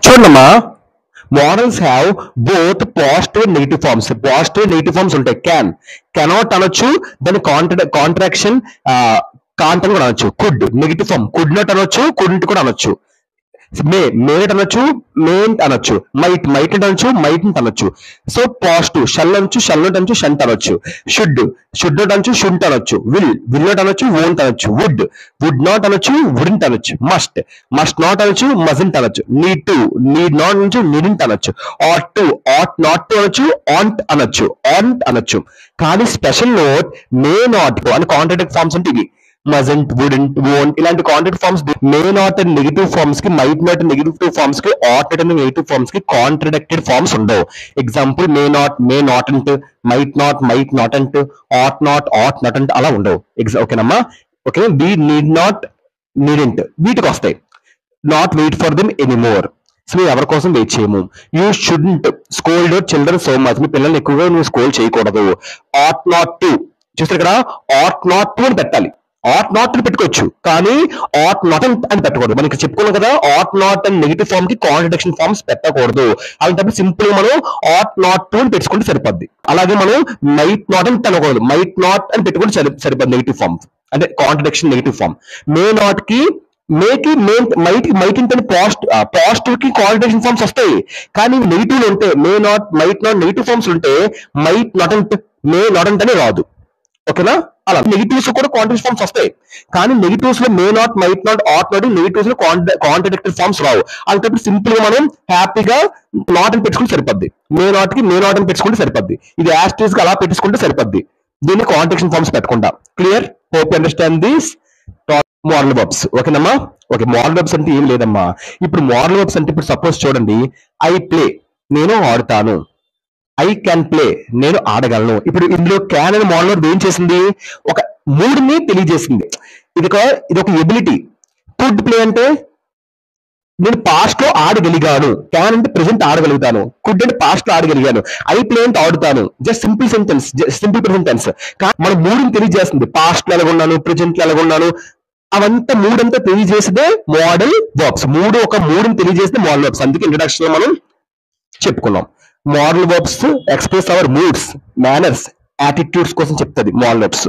చూడమ్మా, models have both positive and negative forms. Positive negative forms ఉంటాయి. Cannot అనొచ్చు, దాని కాంట్రాక్షన్ కాంట్ అని కూడా అనొచ్చు. Could negative form, could not అనొచ్చు, కుడ్ కూడా అనొచ్చు. మేట్ అనొచ్చు, మెయిన్ అనొచ్చు. మైట్ అనొచ్చు, మైట్ అనొచ్చు. సో పాజిటివ్ షల్ అనొచ్చు, షల్ నాట్ అనొచ్చు, షంట్ అనొచ్చు. షుడ్ నాట్ అనొచ్చు, షుంట్ అనొచ్చు. విల్ నాట్ అనొచ్చు, వోంట్ అనొచ్చు. వుడ్ నాట్ అనొచ్చు, వుడెంట్ అనొచ్చు. మస్ట్ నాట్ అనొచ్చు, మజంట్ అనొచ్చు. నీడ్ నాట్ అనొచ్చు, నీడింట్ అనొచ్చు. ఆట్ నాట్ టు అనొచ్చు, ఆంట్ అనొచ్చు. కానీ స్పెషల్ నోట్ మే నాట్ అని కాంట్రాక్ట్ ఫార్మ్స్ అంటే ఇవి. మజంట్, వుడెంట్, వోంట్ ఇలాంటి contract forms may not and negative forms కి, మైట్ నాట్ నెగిటివ్ ఫార్మ్స్ కి, ought not and negative forms కి కాంట్రాడిక్టెడ్ ఫార్మ్స్ ఉండవు. ఎగ్జాంపుల్ మే నాట్ అంటే, మైట్ నాట్ అంటే, ఆట్ నాట్ అంటే అలా ఉండవు. ఓకేనమ్మా? Okay, we need not, needn't వీటికి వస్తాయి. Not wait for them anymore. So మేము ఎవరి కోసం వెయిట్ చేయము. You shouldn't scold your children so much. మీ పిల్లల్ని ఎక్కువగా నువ్వు స్కోల్డ్ చేయకూడదు. ఆట్ నాట్ టు చూస్తే ఇక్కడ ఆట్ నాట్ టు అని పెట్టాలి. ఆట్ నాట్ అని పెట్టుకోవచ్చు, కానీ ఆట్ నాట్ అని పెట్టకూడదు. మనకి చెప్పుకున్నాం కదా, ఆట్ నాట్ అండ్ నెగిటివ్ ఫార్మ్ కి కాంట్రడిక్షన్ ఫార్మ్స్ పెట్టకూడదు. అలాంటప్పుడు సింపుల్ గా మనం ఆట్ నాట్ టు అని పెట్టుకుంటే సరిపోద్ది. అలాగే మనం మైట్ నాట్ అని అనకూడదు, మైట్ నాట్ అని పెట్టుకుంటే సరిపోద్ది నెగిటివ్ ఫార్మ్, అంటే contradiction negative form. May not కి, మేకి, మైట్ అంటే పాజిటివ్ కి కాంట్రడిక్షన్ ఫార్మ్స్ వస్తాయి. కానీ నెగిటివ్ ఉంటే may not, might not negative forms ఉంటే మైట్ నాట్ అంటే, మే నాట్ అంటే రాదు. ఓకేనా? అలా నెగిటివ్స్ కూడా కాంట్రడిక్షన్ ఫార్మ్స్ వస్తాయి. కానీ నెగిటివ్స్ లో may not, might not, ought not, negatives లో కాంట్రడిక్టెడ్ ఫార్మ్స్ రావు. అలాంటప్పుడు సింపుల్ గా మనం హ్యాపీగా నాట్ అని పెట్టుకుంటే సరిపోద్ది. మే నాట్ కి మే నాట్ అని పెట్టుకుంటే సరిపోద్ది. ఇది యాస్టేజ్ గా అలా పెట్టుకుంటే సరిపోద్ది, దీన్ని కాంట్రడిక్షన్ ఫార్మ్స్ పెట్టకుండా. Clear? Hope you understand this modal verbs. ఓకేనమ్మా? ఓకే, మోడల్ వర్బ్స్ అంటే ఏం లేదమ్మా. ఇప్పుడు మోడల్ వర్బ్స్ అంటే ఇప్పుడు సపోజ్ చూడండి, ఐ ప్లే నేను ఆడుతాను, ఐ క్యాన్ ప్లే నేను ఆడగలను. ఇప్పుడు ఇందులో క్యాన్ అనే మోడల్ వర్బ్ ఏం చేసింది? ఒక మూడ్ని తెలియజేసింది. ఇది ఒక ఎబిలిటీ. కుడ్ ప్లే అంటే నేను పాస్ట్ లో ఆడగలిగాను. క్యాన్ అంటే ప్రెసెంట్ ఆడగలుగుతాను. కుడ్ అంటే పాస్ట్ లో ఆడగలిగాను. ఐ ప్లే అంటే ఆడుతాను. Just simple sentence, simple present tense. కానీ మన మూడుని తెలియజేస్తుంది. పాస్ట్ లో ఎలాగున్నాను, ప్రెసెంట్ లో ఎలాగున్నాను, అవంతా మూడంతా తెలియజేసేదే మోడల్ వర్బ్స్. మూడుని తెలియజేస్తే మోడల్ వర్బ్స్. అందుకే ఇంట్రడక్షన్ లో మనం చెప్పుకున్నాం. Modal verbs express our moods, manners, attitudes కోసం చెప్తుంది మోడల్ వర్బ్స్.